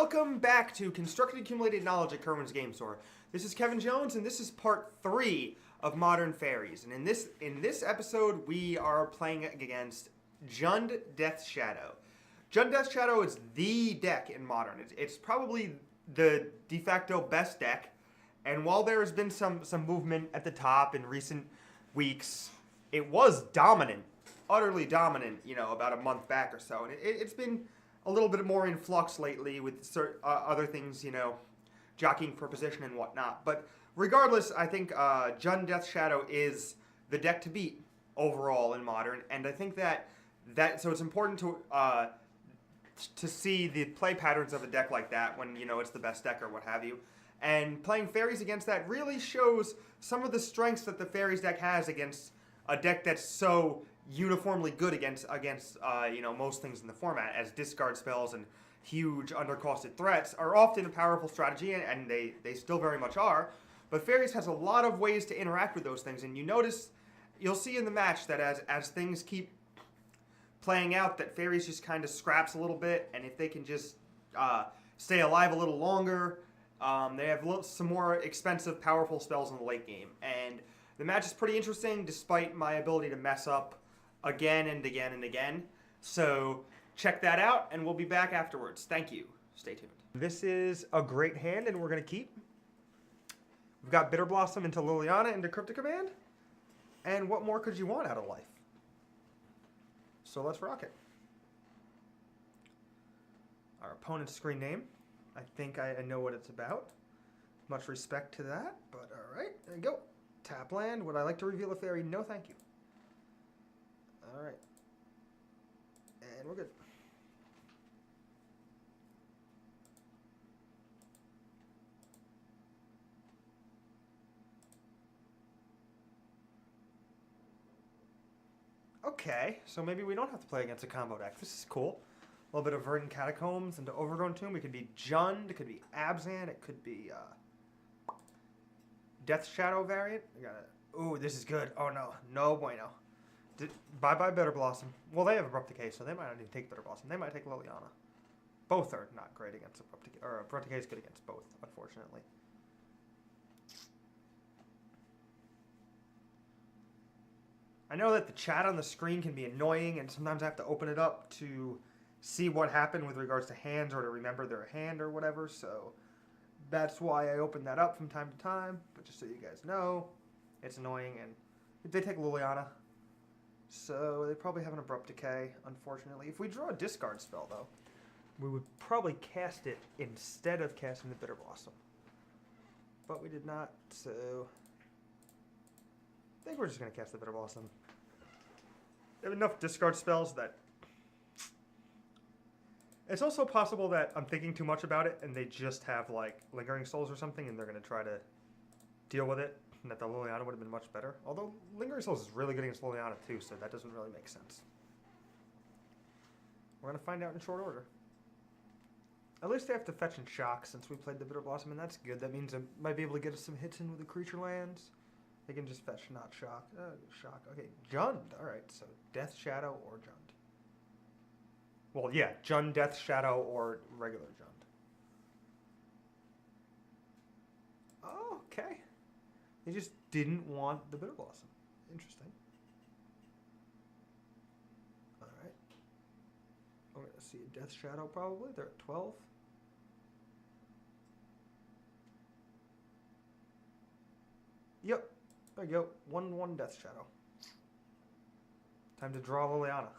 Welcome back to Constructed Accumulated Knowledge at Kerwin's Game Store. This is Kevin Jones, and this is part 3 of Modern Faeries. And in this episode, we are playing against Jund Deathshadow. Jund Deathshadow is the deck in Modern. It's probably the de facto best deck. And while there has been some movement at the top in recent weeks, it was dominant, utterly dominant, about a month back or so. And it's been a little bit more in flux lately with other things, jockeying for position and whatnot. But regardless, I think Jund Deathshadow is the deck to beat overall in Modern. And I think so it's important to see the play patterns of a deck like that when, it's the best deck or what have you. And playing Fairies against that really shows some of the strengths that the Fairies deck has against a deck that's so uniformly good against most things in the format, as discard spells and huge undercosted threats are often a powerful strategy, and they still very much are. But Fairies has a lot of ways to interact with those things, and you'll see in the match that as things keep playing out, that Fairies just kind of scraps a little bit, and if they can just stay alive a little longer, they have some more expensive, powerful spells in the late game. And the match is pretty interesting, despite my ability to mess up again and again and again. So check that out, and we'll be back afterwards. Thank you. Stay tuned. This is a great hand, and we're going to keep. We've got Bitter Blossom into Liliana into Cryptic Command. And what more could you want out of life? So let's rock it. Our opponent's screen name. I think I know what it's about. Much respect to that, but all right, there you go. Tap land. Would I like to reveal a fairy? No, thank you. All right. And we're good. Okay, so maybe we don't have to play against a combo deck. This is cool. A little bit of Verdant Catacombs into Overgrown Tomb. It could be Jund. It could be Abzan. It could be Deathshadow variant. Ooh, this is good. Oh, no. No bueno. Bye-bye Bitter Blossom. Well, they have Abrupt Decay, so they might not even take Bitter Blossom. They might take Liliana. Both are not great against Abrupt Decay. Or Abrupt Decay is good against both, unfortunately. I know that the chat on the screen can be annoying, and sometimes I have to open it up to see what happened with regards to hands or to remember their hand or whatever, so that's why I open that up from time to time. But just so you guys know, it's annoying, and they take Liliana. So they probably have an Abrupt Decay, unfortunately. If we draw a discard spell, though, we would probably cast it instead of casting the Bitter Blossom. But we did not, so I think we're just going to cast the Bitter Blossom. They have enough discard spells that it's also possible that I'm thinking too much about it and they just have, like, Lingering Souls or something, and they're going to try to deal with it, and that the Liliana would have been much better. Although Lingering Souls is really good against Liliana, too, so that doesn't really make sense. We're going to find out in short order. At least they have to fetch and shock since we played the Bitter Blossom, and that's good. That means I might be able to get us some hits in with the creature lands. They can just fetch, not shock. Shock. Okay, Jund. All right, so Deathshadow or Jund. Well, yeah, Jund Deathshadow or regular Jund. Oh, okay. They just didn't want the Bitter Blossom. Interesting. All right. We're going to see a Deathshadow probably. They're at 12. Yep. There you go. 1/1 Deathshadow. Time to draw Liliana.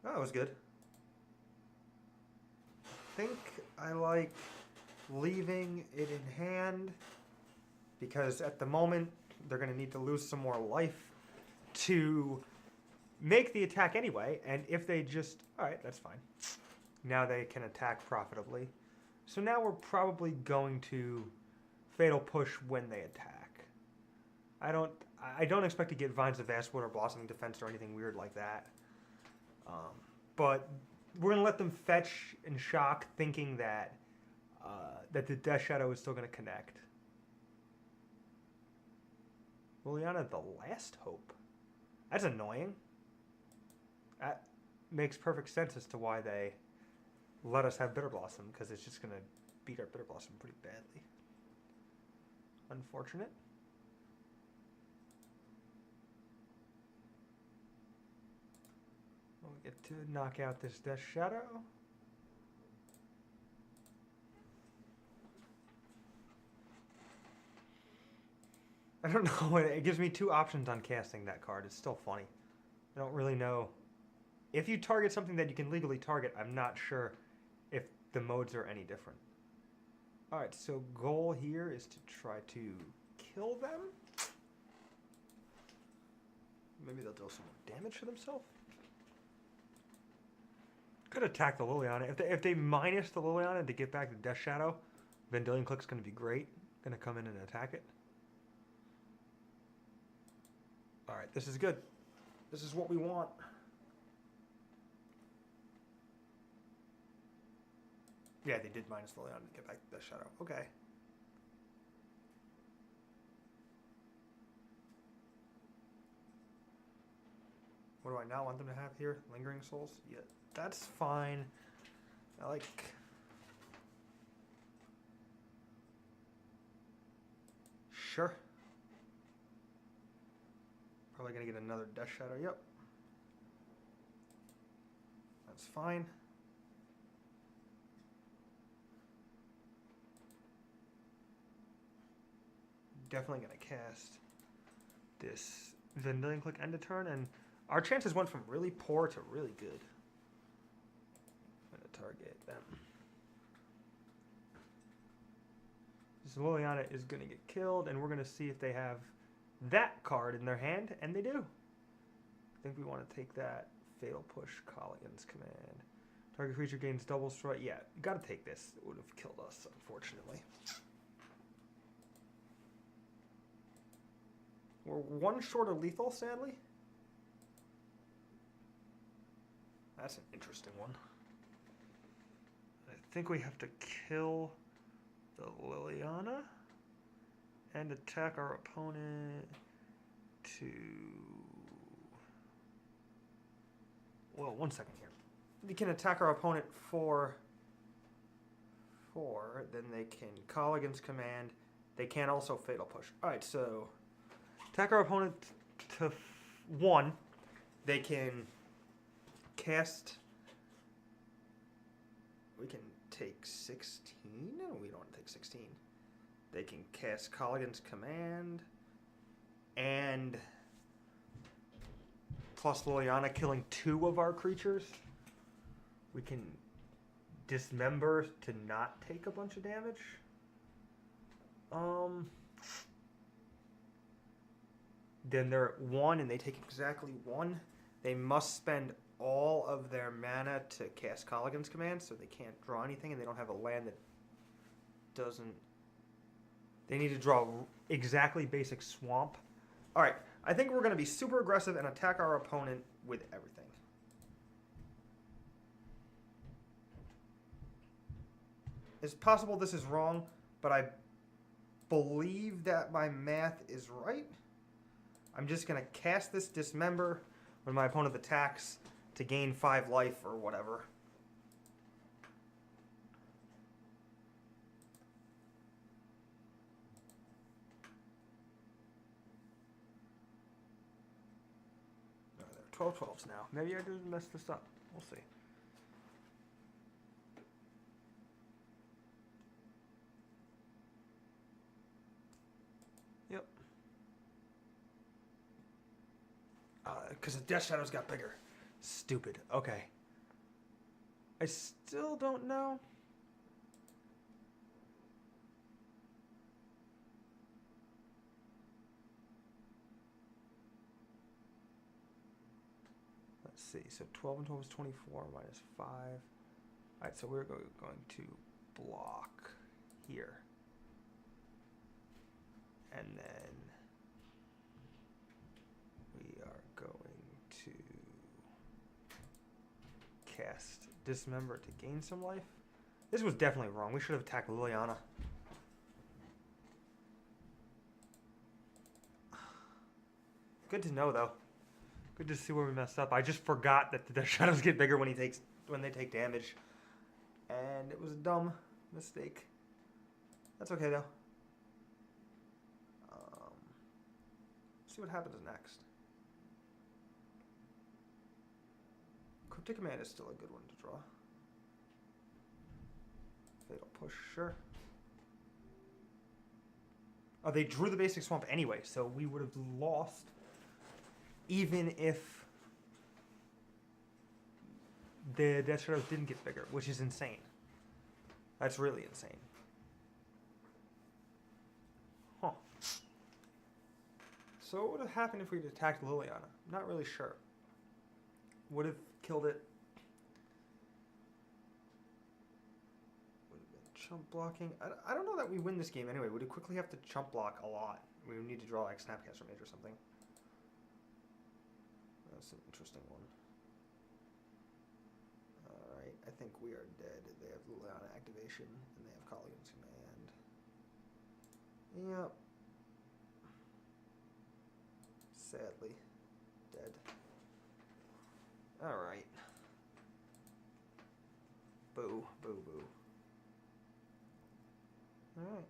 That was good. I think I like leaving it in hand because at the moment they're going to need to lose some more life to make the attack anyway, and if they just... Alright, that's fine. Now they can attack profitably. So now we're probably going to Fatal Push when they attack. I don't expect to get Vines of Vastwood or Blossoming Defense or anything weird like that. But we're going to let them fetch and shock, thinking that that the Deathshadow is still going to connect. Liliana, the Last Hope. That's annoying. That makes perfect sense as to why they let us have Bitter Blossom, because it's just going to beat our Bitter Blossom pretty badly. Unfortunate. We'll get to knock out this Deathshadow. I don't know. It gives me two options on casting that card. It's still funny. I don't really know. If you target something that you can legally target, I'm not sure if the modes are any different. Alright, so goal here is to try to kill them. Maybe they'll deal some more damage to themselves. Could attack the Liliana. If they minus the Liliana to get back the Deathshadow, Vendilion Click's going to be great. Going to come in and attack it. Alright, this is good. This is what we want. Yeah, they did minus the Liliana to get back the Deathshadow. Okay. What do I now want them to have here? Lingering Souls? Yeah, that's fine. I like... Sure. Probably going to get another Deathshadow. Yep. That's fine. Definitely going to cast this Vendilion Click end of turn, and our chances went from really poor to really good. I'm going to target them. This Liliana is going to get killed, and we're going to see if they have that card in their hand, and they do. I think we want to take that Fatal Push Colligan's Command. Target creature gains double strike. Yeah, got to take this. It would have killed us, unfortunately. We're one short of lethal, sadly. That's an interesting one. I think we have to kill the Liliana and attack our opponent to... Well, 1 second here. We can attack our opponent for 4, then they can Colligan's Command. They can also Fatal Push. Alright, so... Attack our opponent to 1. They can cast... We can take 16? No, we don't want to take 16. They can cast Colligan's Command. And... Plus Liliana killing 2 of our creatures. We can dismember to not take a bunch of damage. Then they're at 1 and they take exactly 1. They must spend all of their mana to cast Colligan's Command, so they can't draw anything, and they don't have a land that doesn't... They need to draw exactly basic Swamp. Alright, I think we're going to be super aggressive and attack our opponent with everything. It's possible this is wrong, but I believe that my math is right. I'm just going to cast this Dismember when my opponent attacks to gain 5 life or whatever. Oh, there are 12/12s now. Maybe I just messed this up. We'll see. Yep. Because the Deathshadow's got bigger. Stupid. Okay. I still don't know. Let's see. So 12 and 12 is 24 minus 5. Alright, so we're going to block here. And then we are going to cast Dismember to gain some life. This was definitely wrong. We should have attacked Liliana. Good to know, though. Good to see where we messed up. I just forgot that the Death Shadows get bigger when they take damage. And it was a dumb mistake. That's okay though. See what happens next. Cryptic Command is still a good one to draw. Fatal Push, sure. Oh, they drew the basic swamp anyway, so we would have lost even if the Death Shadows didn't get bigger, which is insane. That's really insane. Huh. So what would have happened if we'd attacked Liliana? Not really sure. Would have killed it. Would have been chump blocking. I don't know that we win this game anyway. Would quickly have to chump block a lot. We would need to draw like Snapcaster Mage or something. That's an interesting one. Alright, I think we are dead. They have Liliana activation and they have Colleen's command. Yep. Sadly. Dead. Alright. Boo, boo, boo. Alright.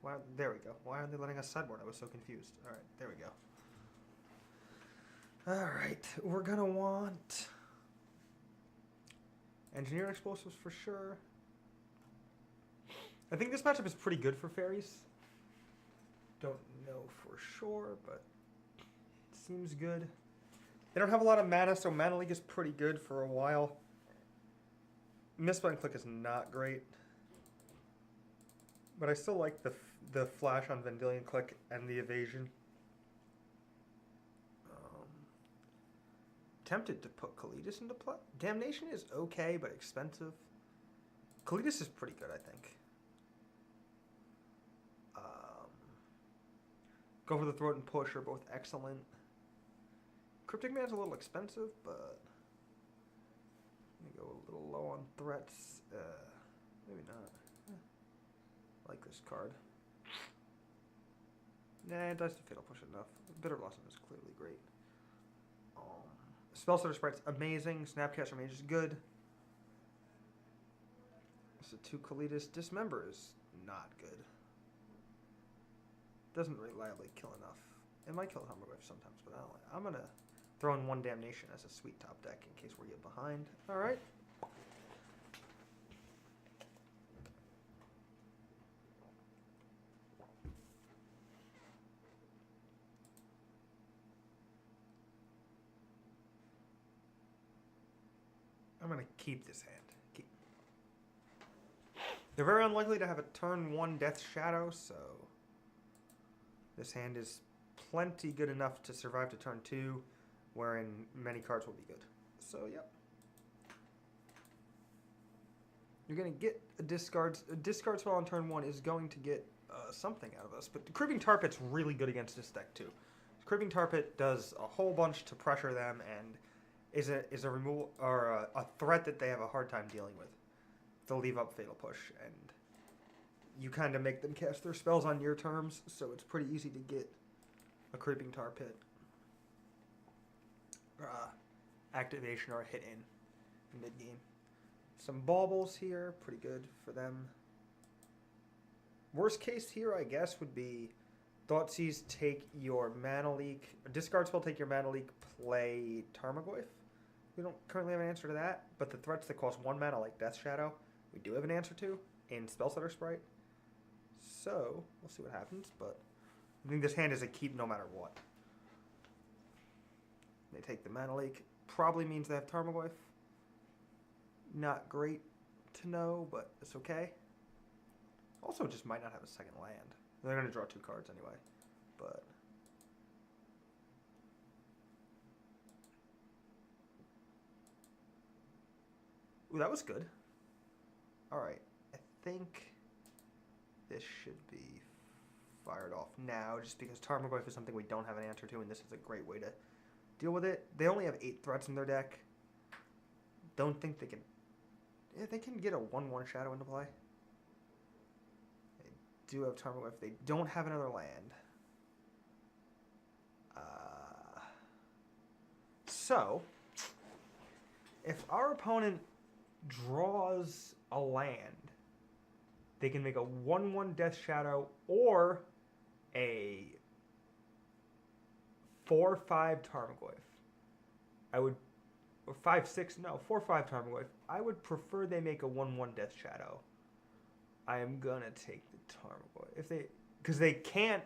Wow, there we go. Why aren't they letting us sideboard? I was so confused. Alright, there we go. Alright, we're gonna want Engineer Explosives for sure. I think this matchup is pretty good for fairies. Don't know for sure, but it seems good. They don't have a lot of mana, so Mana Leak is pretty good for a while. Misspell Click is not great. But I still like the flash on Vendilion Click and the evasion. Tempted to put Kalidas into play. Damnation is okay, but expensive. Kalidas is pretty good, I think. Go for the Throat and Push are both excellent. Cryptic Man's a little expensive, but let me go a little low on threats. Maybe not. I like this card. Nah, it does the Fatal Push enough. Bitter Blossom is clearly great. Spellstutter Sprite's amazing. Snapcaster Mage is good. So 2 Kalidas. Dismember is not good. Doesn't reliably kill enough. It might kill Hummerwave sometimes, but I don't like. I'm gonna throw in 1 Damnation as a sweet top deck in case we get behind. Alright. I'm going to keep this hand. They're very unlikely to have a turn 1 Death Shadow, so this hand is plenty good enough to survive to turn 2, wherein many cards will be good. So, yep. You're going to get a discard. A discard spell on turn 1 is going to get something out of us, but Creeping Tar Pit's really good against this deck, too. Creeping Tar Pit does a whole bunch to pressure them, and is a removal or a threat that they have a hard time dealing with. They'll leave up Fatal Push, and you kind of make them cast their spells on your terms, so it's pretty easy to get a Creeping Tar Pit activation or a hit in mid game. Some baubles here, pretty good for them. Worst case here, I guess, would be Thoughtseize, take your Mana Leak, discard spell, take your Mana Leak, play Tarmogoyf. We don't currently have an answer to that, but the threats that cost 1 mana, like Death Shadow, we do have an answer to in Spellstutter Sprite. So, we'll see what happens, but I think this hand is a keep no matter what. They take the Mana Leak. Probably means they have Tarmogoyf. Not great to know, but it's okay. Also, just might not have a second land. They're going to draw 2 cards anyway, but ooh, that was good. Alright, I think this should be fired off now, just because Tarmogoyf is something we don't have an answer to, and this is a great way to deal with it. They only have 8 threats in their deck. Don't think they can... Yeah, they can get a 1/1 Shadow into play. They do have Tarmogoyf. They don't have another land. So, if our opponent draws a land, they can make a 1/1 Deathshadow or a 4/5 Tarmogoyf. I would, or 5/6, no, 4/5 Tarmogoyf. I would prefer they make a 1/1 Deathshadow. I am gonna take the Tarmogoyf because they can't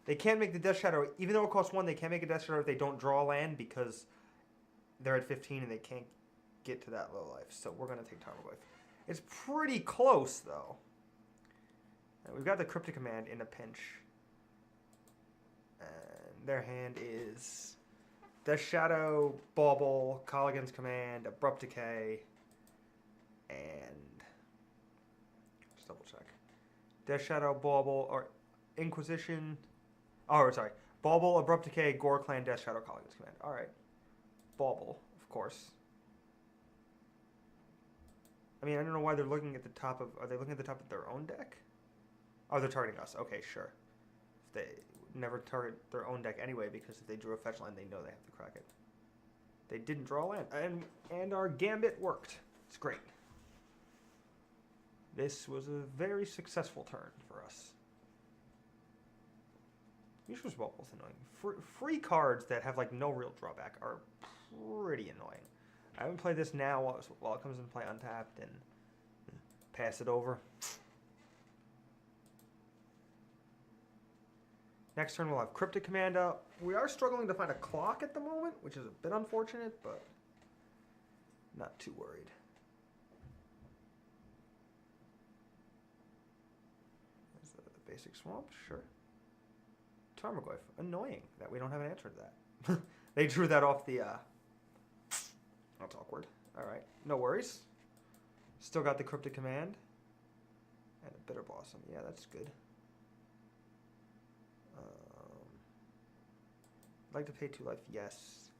make the Deathshadow even though it costs 1. They can't make a Deathshadow if they don't draw a land because they're at 15 and they can't get to that low life. So we're gonna take Tarmogoyf. It's pretty close though. And we've got the Cryptic Command in a pinch. And their hand is Deathshadow, Bauble, Colligan's Command, Abrupt Decay, and just double check. Deathshadow, Bauble, or Inquisition. Oh, sorry. Bauble, Abrupt Decay, Gore Clan, Deathshadow, Colligan's Command. Alright. Bauble, of course. I mean, I don't know why they're looking at the top of... Are they looking at the top of their own deck? Oh, they're targeting us. Okay, sure. If they never target their own deck anyway, because if they drew a fetch line, they know they have to crack it. They didn't draw a land. And our gambit worked. It's great. This was a very successful turn for us. Usual Bubble's annoying. Free cards that have like no real drawback are pretty annoying. I haven't played this now while it comes into play untapped and pass it over. Next turn we'll have Cryptic Command up. We are struggling to find a clock at the moment, which is a bit unfortunate, but not too worried. Is the basic swamp? Sure. Tarmogoyf. Annoying that we don't have an answer to that. They drew that off the... That's awkward. Alright, no worries. Still got the Cryptic Command. And a Bitter Blossom. Yeah, that's good. I'd like to pay 2 life, yes.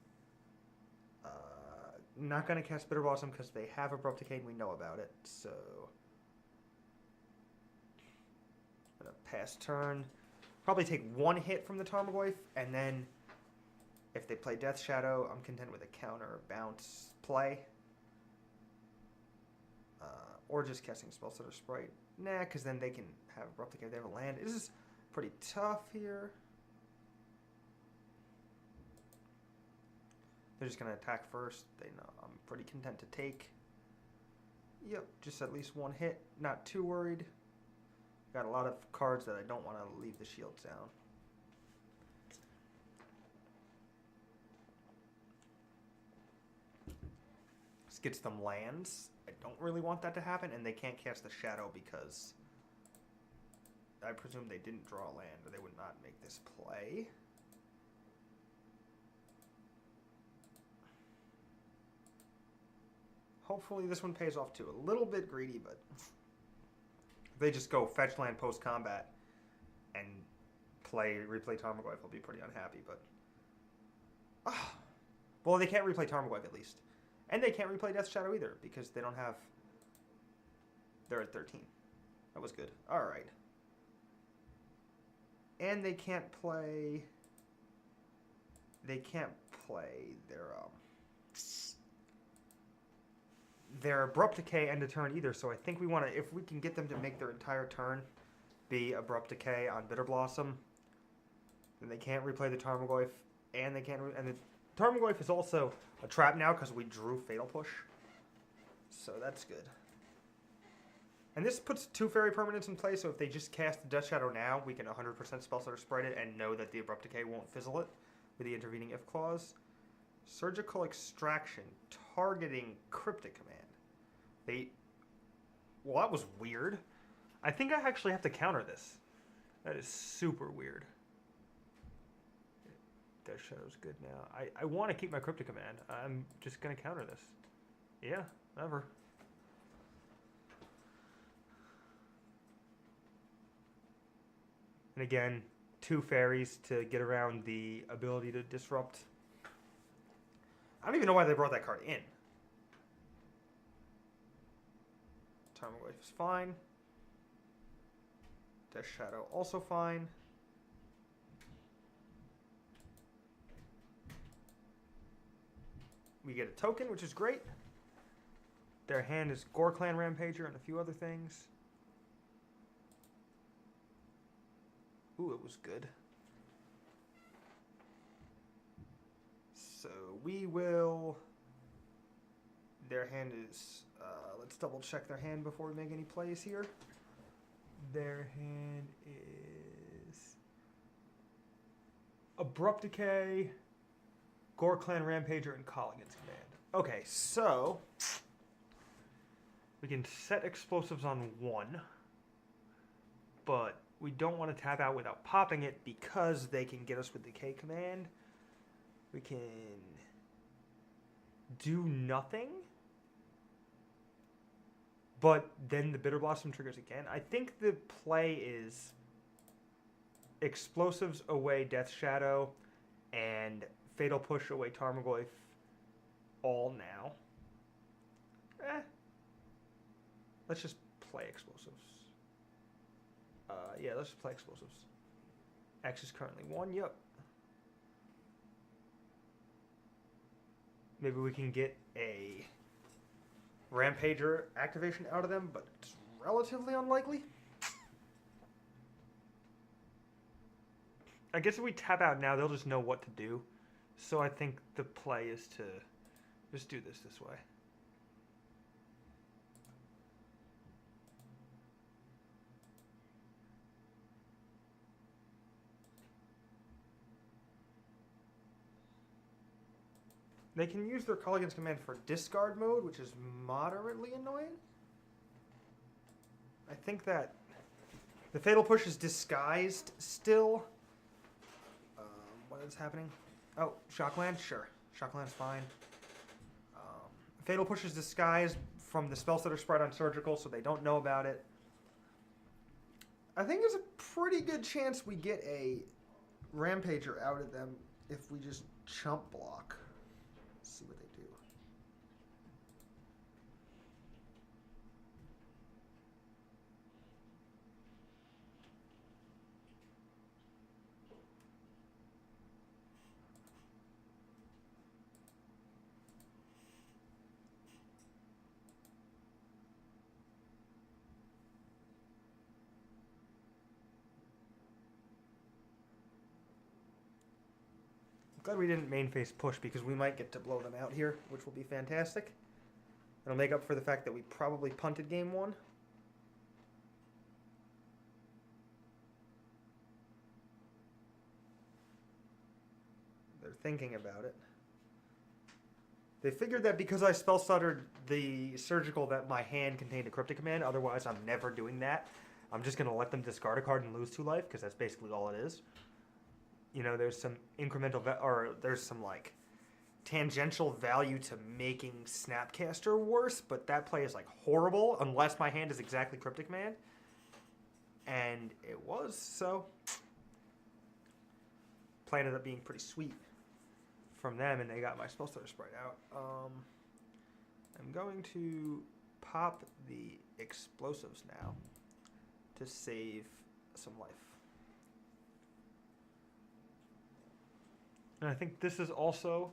Not going to cast Bitter Blossom because they have Abrupt Decay and we know about it, so... I'm going to pass turn. Probably take 1 hit from the Tarmogoyf, and then if they play Deathshadow, I'm content with a counter bounce play. Or just casting Spellstutter Sprite. Nah, because then they can have Abrupt Decay if they have a land. This is pretty tough here. They're just going to attack first. They know I'm pretty content to take. Yep, just at least 1 hit. Not too worried. Got a lot of cards that I don't want to leave the shields down. This gets them lands. I don't really want that to happen, and they can't cast the Shadow because I presume they didn't draw a land or they would not make this play. Hopefully this one pays off too. A little bit greedy, but if they just go fetch land post-combat and replay Tarmogoyf, I'll be pretty unhappy, but... well, they can't replay Tarmogoyf at least. And they can't replay Deathshadow either, because they don't have... They're at 13. That was good. Alright. And they can't play... They can't play their Abrupt Decay end of turn either, so I think we want to... If we can get them to make their entire turn be Abrupt Decay on Bitter Blossom, then they can't replay the Tarmogoyf, and they can't... And the Tarmogoyf is also a trap now because we drew Fatal Push. So that's good. And this puts 2 fairy permanents in play, so if they just cast the Deathshadow now, we can 100% Spellstutter Sprite it and know that the Abrupt Decay won't fizzle it with the intervening if clause. Surgical Extraction, targeting Cryptic Command. Well, that was weird. I think I actually have to counter this. That is super weird. Deathshadow's good now. I want to keep my Cryptic Command. I'm just going to counter this. Yeah, never. And again, 2 fairies to get around the ability to disrupt. I don't even know why they brought that card in. Tarmogoyf is fine. Deathshadow also fine. we get a token, which is great. Their hand is Gore Clan Rampager and a few other things. Ooh, it was good. So we will... Their hand is... let's double check their hand before we make any plays here. Their hand is... Abrupt Decay, Gore Clan Rampager, and Colligan's Command. Okay, so... We can set explosives on 1. But we don't want to tap out without popping it because they can get us with Decay Command. We can do nothing. But then the Bitter Blossom triggers again. I think the play is Explosives away Deathshadow and Fatal Push away Tarmogoyf all now. Let's just play Explosives. Yeah, let's just play Explosives. X is currently 1, yep. Maybe we can get a Rampager activation out of them, but it's relatively unlikely. I guess if we tap out now, they'll just know what to do. So I think the play is to just do this way. They can use their Colligan's Command for discard mode, which is moderately annoying. I think that the Fatal Push is disguised still. What is happening? Oh, Shockland? Sure. Shockland's fine. Fatal Push is disguised from the Spellstutter sprite on Surgical, so they don't know about it. I think there's a pretty good chance we get a Rampager out of them if we just chump block. Let's see what they do. Glad we didn't main phase push because we might get to blow them out here, which will be fantastic. It'll make up for the fact that we probably punted game 1. They're thinking about it. They figured that because I spell stuttered the Surgical that my hand contained a Cryptic Command, otherwise I'm never doing that. I'm just going to let them discard a card and lose 2 life because that's basically all it is. You know, there's some incremental, or there's some, like, tangential value to making Snapcaster worse, but that play is, like, horrible unless my hand is exactly Cryptic Man. And it was, so... Play ended up being pretty sweet from them, and they got my Spellstutter sprite out. I'm going to pop the Explosives now to save some life. And I think this is also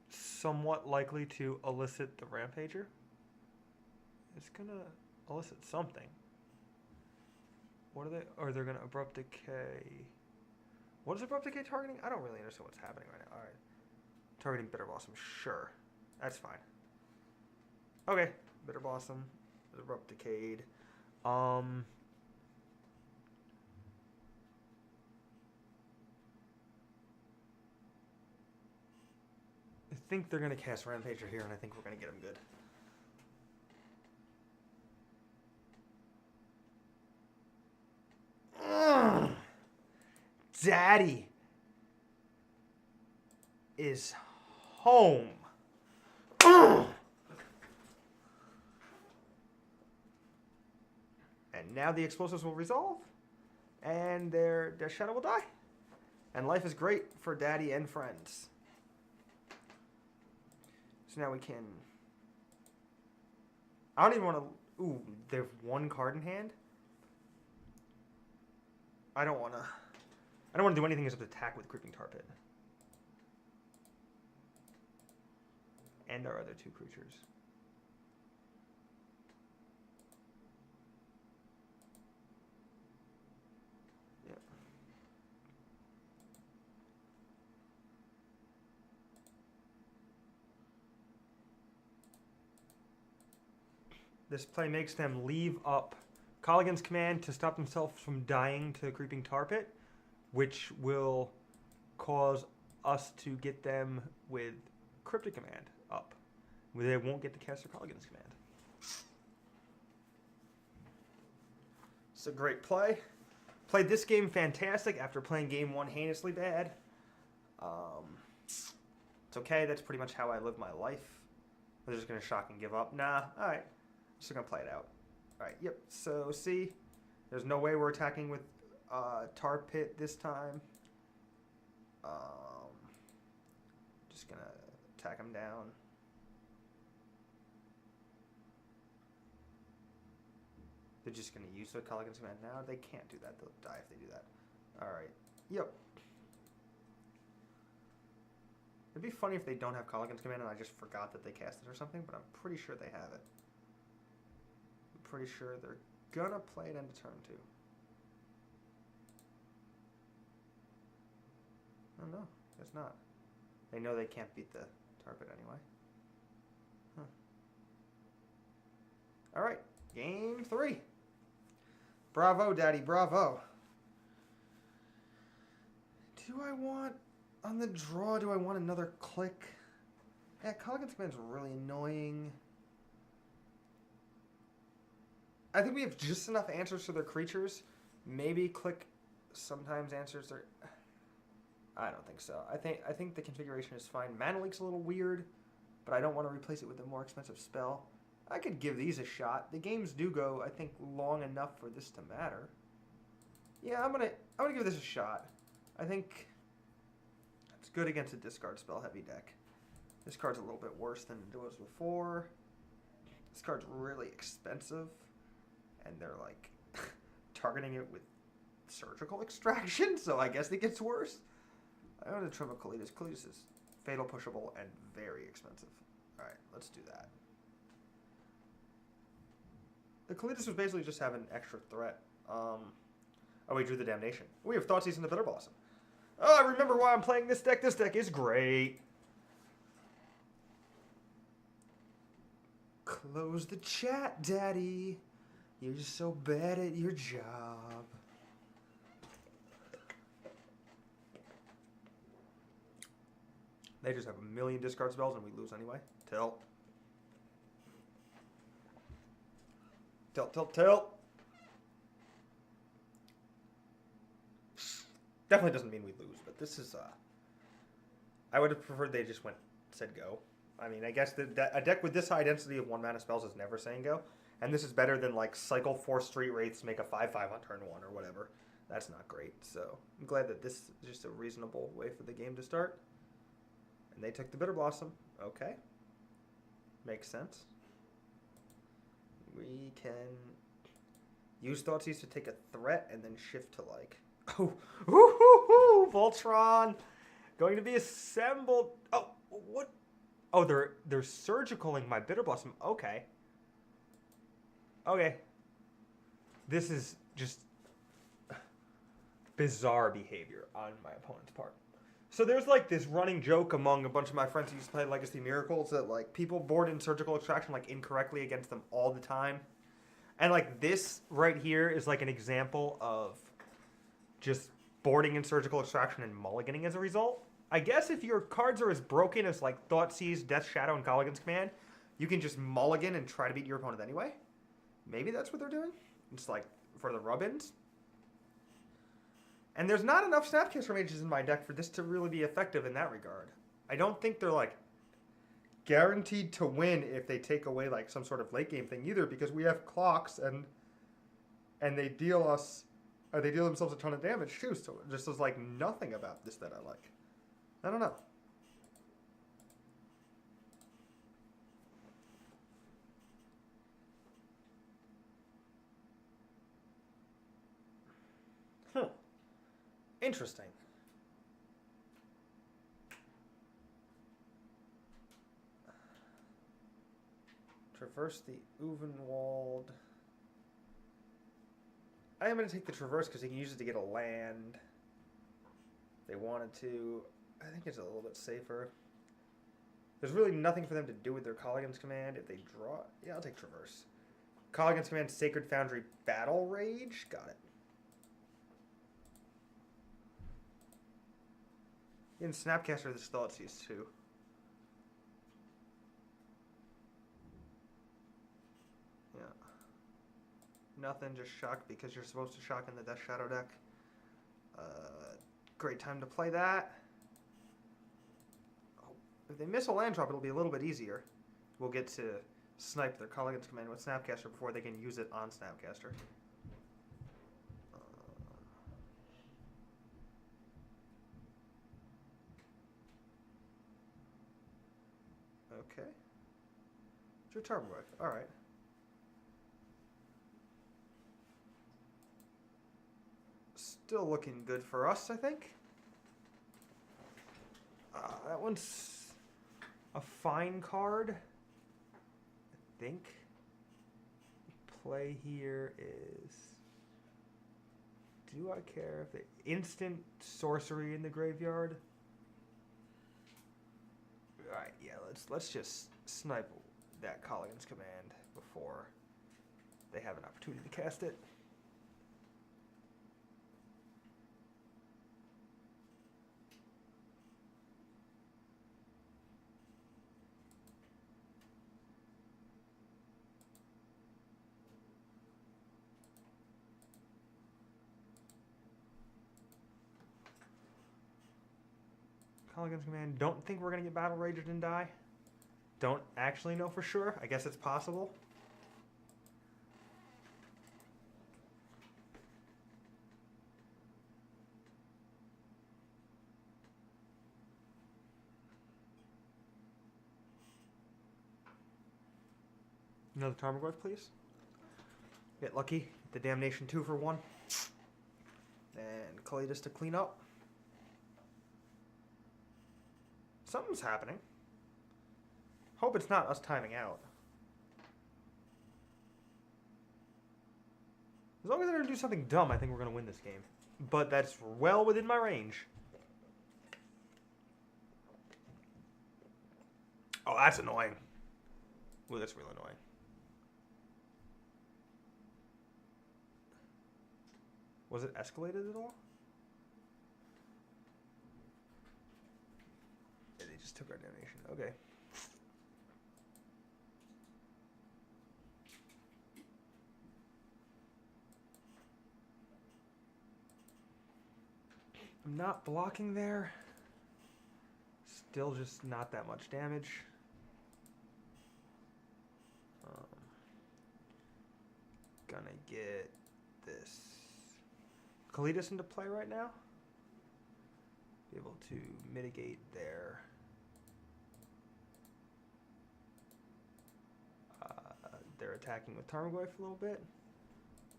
somewhat likely to elicit the Rampager. It's going to elicit something. What are they? Or they're going to Abrupt Decay. What is Abrupt Decay targeting? I don't really understand what's happening right now. All right. Targeting Bitter Blossom. Sure. That's fine. Okay. Bitter Blossom. Abrupt Decayed. I think they're going to cast Rampager here, and I think we're going to get him good. Daddy is home. And now the explosives will resolve, and their Deathshadow will die. And life is great for Daddy and friends. So now we can... I don't even want to... Ooh, they have 1 card in hand? I don't want to do anything except attack with Creeping Tar Pit. and our other 2 creatures. Yeah. This play makes them leave up Colligan's Command to stop themselves from dying to Creeping Tar Pit, which will cause us to get them with Cryptic Command up, where they won't get to cast their Colligan's Command. It's a great play. Played this game fantastic after playing game 1 heinously bad. It's okay. That's pretty much how I live my life. I'm just going to shock and give up. Nah, all right. Just going to play it out. All right, yep. So, see, there's no way we're attacking with Tar Pit this time. Just going to attack him down. They're just going to use their Colligan's Command now. They can't do that. They'll die if they do that. All right. Yep. It'd be funny if they don't have Colligan's Command and I just forgot that they cast it or something, but I'm pretty sure they have it. I'm pretty sure they're going to play it into turn 2. Oh, no. Guess not. They know they can't beat the Tar Pit anyway. Huh. All right. Game 3. Bravo, Daddy, bravo. Do I want, on the draw, do I want another click? Yeah, Colligan's Command's really annoying. I think we have just enough answers for their creatures. Maybe click sometimes answers their... I don't think so. I think the configuration is fine. Mana Leak's a little weird, but I don't want to replace it with a more expensive spell. I could give these a shot. The games do go, I think, long enough for this to matter. Yeah, I'm gonna give this a shot. I think it's good against a discard spell heavy deck. This card's a little bit worse than it was before. This card's really expensive, and they're like targeting it with surgical extraction, so I guess it gets worse. I want to trim a Kalitas. Kalitas is fatal pushable and very expensive. All right, let's do that. The Kalitas was basically just having extra threat. Oh, we drew the Damnation. We have Thoughtseize and the Bitter Blossom. Oh, I remember why I'm playing this deck. This deck is great. Close the chat, Daddy. You're just so bad at your job. They just have a million discard spells and we lose anyway. Tilt. Tilt, tilt, tilt. Definitely doesn't mean we lose, but this is, I would have preferred they just said go. I mean, I guess a deck with this high density of 1 mana spells is never saying go. And this is better than, like, cycle 4 Street Wraiths, make a 5/5 on turn 1 or whatever. That's not great. So I'm glad that this is just a reasonable way for the game to start. And they took the Bitter Blossom. Okay. Makes sense. We can use Thoughtseize to take a threat and then shift to, like... Oh, woo-hoo-hoo! Voltron! Going to be assembled... Oh, what? Oh, they're surgicaling my Bitter Blossom. Okay. Okay. This is just bizarre behavior on my opponent's part. So there's like this running joke among a bunch of my friends who used to play Legacy Miracles that like people board in Surgical Extraction like incorrectly against them all the time. And like this right here is like an example of just boarding in Surgical Extraction and mulliganing as a result. I guess if your cards are as broken as like Thoughtseize, Deathshadow, and Colligan's Command, you can just mulligan and try to beat your opponent anyway. Maybe that's what they're doing. It's like for the rub-ins. And there's not enough Snapcaster Mages in my deck for this to really be effective in that regard. I don't think they're like guaranteed to win if they take away like some sort of late game thing either, because we have clocks and they deal us, or they deal themselves a ton of damage too. So just there's like nothing about this that I like. I don't know. Interesting. Traverse the Uvenwald. I am going to take the Traverse because they can use it to get a land. If they wanted to. I think it's a little bit safer. There's really nothing for them to do with their Colligan's Command. If they draw... Yeah, I'll take Traverse. Colligan's Command, Sacred Foundry, Battle Rage. Got it. In Snapcaster, there's Thoughtseize too. Yeah. Nothing, just shock because you're supposed to shock in the Deathshadow deck. Great time to play that. Oh, if they miss a land drop, it'll be a little bit easier. We'll get to snipe their Colligan's Command with Snapcaster before they can use it on Snapcaster. Okay. It's your Turbo Wave. Alright. Still looking good for us, I think. That one's a fine card. I think. Play here is... Do I care if the instant sorcery in the graveyard? Alright, yeah, let's just snipe that Colligan's Command before they have an opportunity to cast it. Colligan's Command. Don't think we're going to get Battle Raged and die. Don't actually know for sure. I guess it's possible. Another Tarmogoyf, please. Get lucky. The Damnation 2 for 1. And Kalidas to clean up. Something's happening. Hope it's not us timing out. As long as they don't do something dumb, I think we're going to win this game. But that's well within my range. Oh, that's annoying. Ooh, that's really annoying. Was it escalated at all? Yeah, they just took our donation. Okay. I'm not blocking there. Still just not that much damage. Gonna get this Kalidas into play right now. Be able to mitigate their they're attacking with Tarmogoyf a little bit.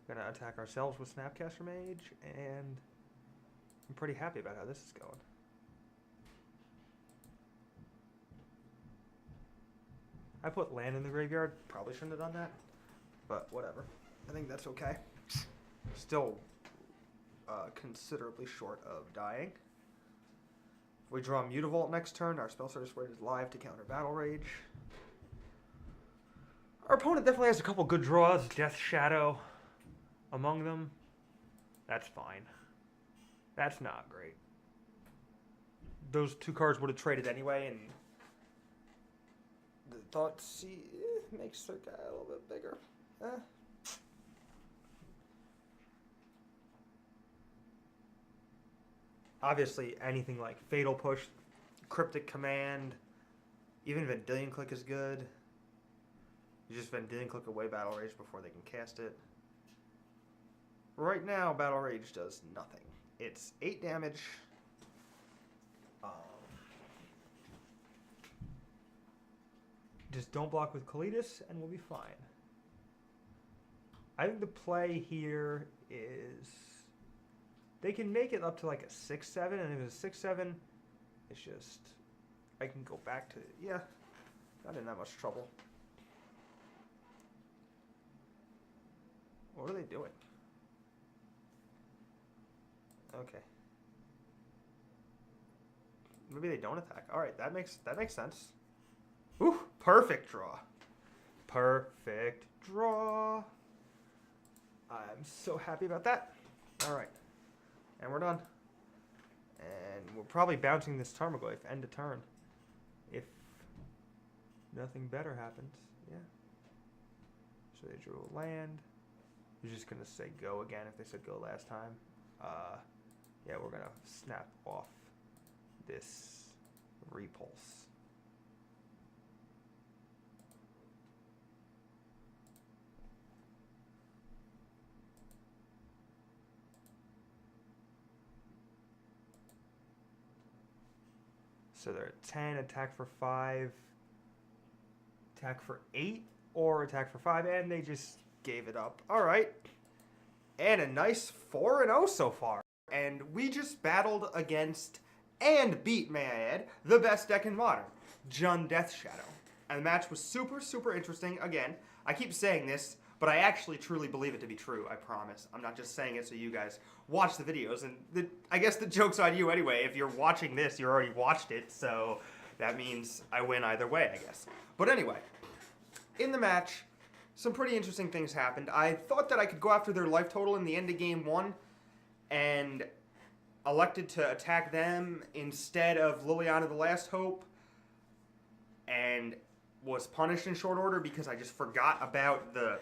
Gonna attack ourselves with Snapcaster Mage, and I'm pretty happy about how this is going. I put land in the graveyard. Probably shouldn't have done that, but whatever. I think that's okay. Still considerably short of dying. If we draw Mutavault next turn, our Spell Sorter Spread is live to counter Battle Rage. Our opponent definitely has a couple good draws. Deathshadow among them. That's fine. That's not great. Those two cards would have traded anyway, and the Thoughtseize makes their guy a little bit bigger. Obviously, anything like Fatal Push, Cryptic Command, even Vendilion Click is good. You just Vendilion Click away Battle Rage before they can cast it. Right now, Battle Rage does nothing. It's 8 damage. Just don't block with Kalidas, and we'll be fine. I think the play here is they can make it up to like a 6-7, and if it's a 6-7, it's just I can go back to, yeah, not in that much trouble. What are they doing? Okay. Maybe they don't attack. All right, that makes sense. Ooh, perfect draw. Perfect draw. I'm so happy about that. All right, and we're done. And we're probably bouncing this Tarmogoyf end of turn, if nothing better happens. Yeah. So they drew a land. You're just gonna say go again if they said go last time. Yeah, we're gonna snap off this repulse. So they're at 10, attack for 5, attack for 8, or attack for 5, and they just gave it up. All right. And a nice 4-0 so far. And we just battled against, and beat, may I add, the best deck in Modern, Jund Deathshadow. And the match was super, super interesting. Again, I keep saying this, but I actually truly believe it to be true, I promise. I'm not just saying it so you guys watch the videos. And I guess the joke's on you anyway. If you're watching this, you already watched it, so that means I win either way, I guess. But anyway, in the match, some pretty interesting things happened. I thought that I could go after their life total in the end of game 1, and elected to attack them instead of Liliana the Last Hope, and was punished in short order because I just forgot about the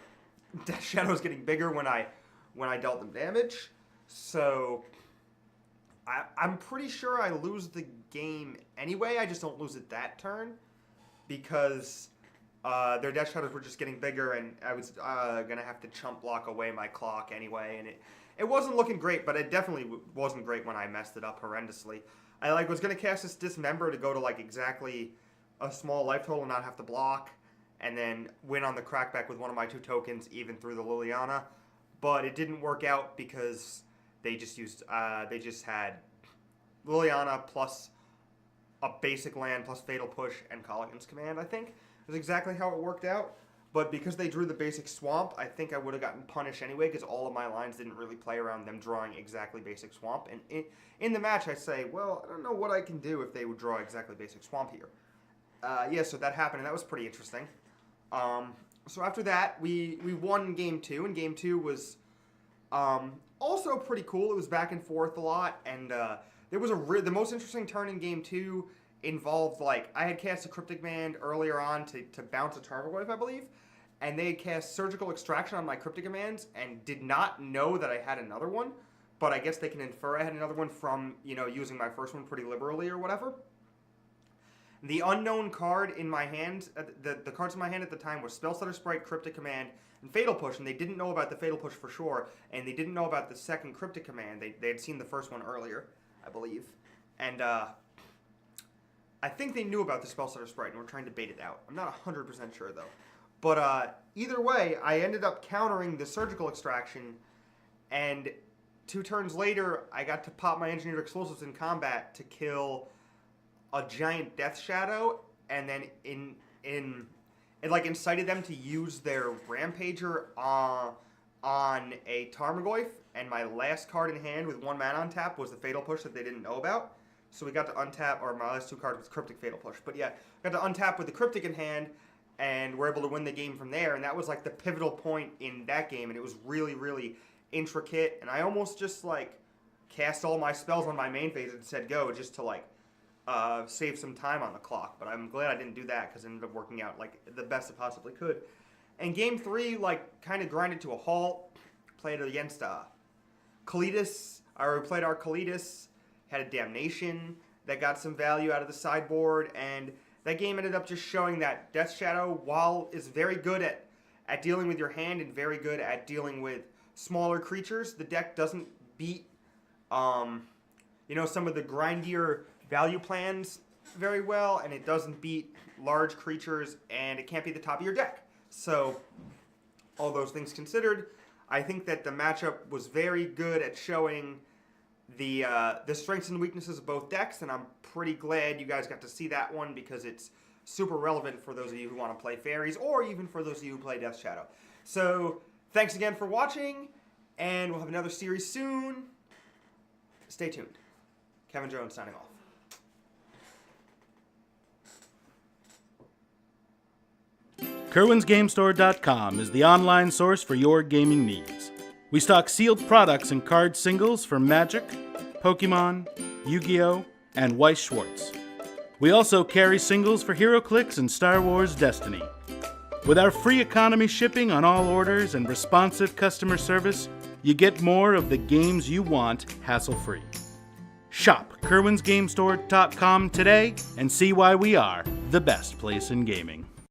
Death Shadows getting bigger when I dealt them damage. So I'm pretty sure I lose the game anyway. I just don't lose it that turn because their Death Shadows were just getting bigger, and I was gonna have to chump block away my clock anyway, and it wasn't looking great, but it definitely wasn't great when I messed it up horrendously. I was gonna cast this Dismember to go to exactly a small life total and not have to block, and then win on the crackback with one of my 2 tokens, even through the Liliana. But it didn't work out because they just had Liliana plus a basic land plus Fatal Push and Colligan's Command, I think. Is exactly how it worked out. But because they drew the basic Swamp, I think I would have gotten punished anyway because all of my lines didn't really play around them drawing exactly basic Swamp. And in the match, I say, well, I don't know what I can do if they would draw exactly basic Swamp here. Yeah, so that happened, and that was pretty interesting. So after that, we won Game 2, and Game 2 was also pretty cool. It was back and forth a lot, and there was the most interesting turn in Game 2 involved, I had cast a Cryptic Command earlier on to bounce a Tarmogoyf, I believe, and they had cast Surgical Extraction on my Cryptic Commands and did not know that I had another one, but I guess they can infer I had another one from, using my first one pretty liberally or whatever. The unknown card in my hand, the cards in my hand at the time were Spellstutter Sprite, Cryptic Command, and Fatal Push, and they didn't know about the Fatal Push for sure, and they didn't know about the second Cryptic Command. They had seen the first one earlier, I believe. And I think they knew about the Spellstutter Sprite and were trying to bait it out. I'm not 100% sure, though. But either way, I ended up countering the Surgical Extraction, and 2 turns later, I got to pop my Engineered Explosives in combat to kill a giant Death Shadow, and then it incited them to use their Rampager on a Tarmogoyf, and my last card in hand with 1 mana on tap was the Fatal Push that they didn't know about. So we got to untap, or my last 2 cards was Cryptic Fatal Push. But yeah, got to untap with the Cryptic in hand, and we're able to win the game from there, and that was the pivotal point in that game, and it was really, really intricate, and I almost just cast all my spells on my main phase and said go, just to save some time on the clock, but I'm glad I didn't do that because it ended up working out the best it possibly could. And Game 3 kind of grinded to a halt. Played against Kalitas. We played our Kalitas, had a Damnation that got some value out of the sideboard, and that game ended up just showing that Death Shadow, while is very good at dealing with your hand and very good at dealing with smaller creatures, the deck doesn't beat some of the grindier value plans very well, and it doesn't beat large creatures, and it can't be the top of your deck. So, all those things considered, I think that the matchup was very good at showing the strengths and weaknesses of both decks, and I'm pretty glad you guys got to see that one because it's super relevant for those of you who want to play Fairies, or even for those of you who play Death Shadow. So, Thanks again for watching, and we'll have another series soon. Stay tuned. Kevin Jones signing off. KerwinsGameStore.com is the online source for your gaming needs. We stock sealed products and card singles for Magic, Pokemon, Yu-Gi-Oh!, and Weiss Schwartz. We also carry singles for HeroClix and Star Wars Destiny. With our free economy shipping on all orders and responsive customer service, you get more of the games you want hassle-free. Shop KerwinsGameStore.com today and see why we are the best place in gaming.